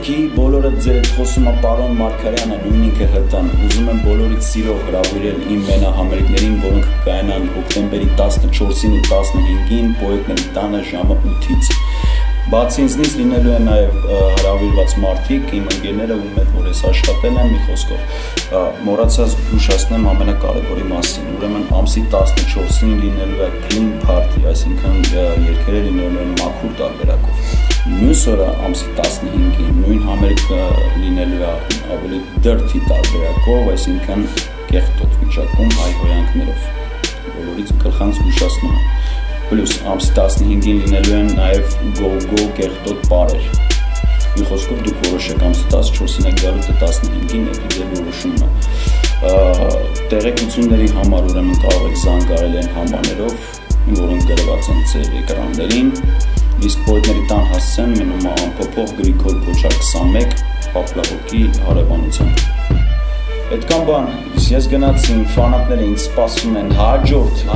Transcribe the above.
Պետքի բոլորը ձեր հետ խոսում է պարոն Մարգարյանը, նույն ինքը հտան, ուզում եմ բոլորից սիրով հրավիրել իմ մենահամերգներին, որոնք կկայանան հոկտեմբերի 14-ին ու 15-ին Պոետների տանը ժամը 8-ից։ Բացի ինձնից լինելու են նաև հրավիրված մարդիկ, իմ ընկերները, ում հետ որ ես աշխատել եմ, մի խոսքով մոռացած զգուշացնեմ ամենակարևորի մասին, ուրեմն ամսի 14-ին լինելու է clean party, այսինքն երգերը լինելու են մաքուր տարբերակով։ Մյուս օրը ամսի 15-ին նույն համերգը լինելու է ավելի dirty տարբերակով, այսինքն կեղտոտ վիճակում հայհոյանքներով, բոլորից գլխանց զգուշացնում եմ։ Պլյուս ամսի 15-ին լինելու են նաև գո-գո կեղտոտ պարեր։ Մի խոսքով դուք որոշեք ամսի 14-ին եք գալու, թե 15-ին էդի ձեր որոշումն է։ Տեղեկությունների համար ուրեմն կարող եք զանգարել այն համարներով, որոնք գրված են ձեր էկրաններին, իսկ Պոետների տան հասցեն մնում է անփոփոխ Գրիգոր Քոչար 21 Պապլավոկի հարևանությամբ։ Այդքան բան, ես գնացի, իմ ֆանատները ինձ սպասում են հաջորդ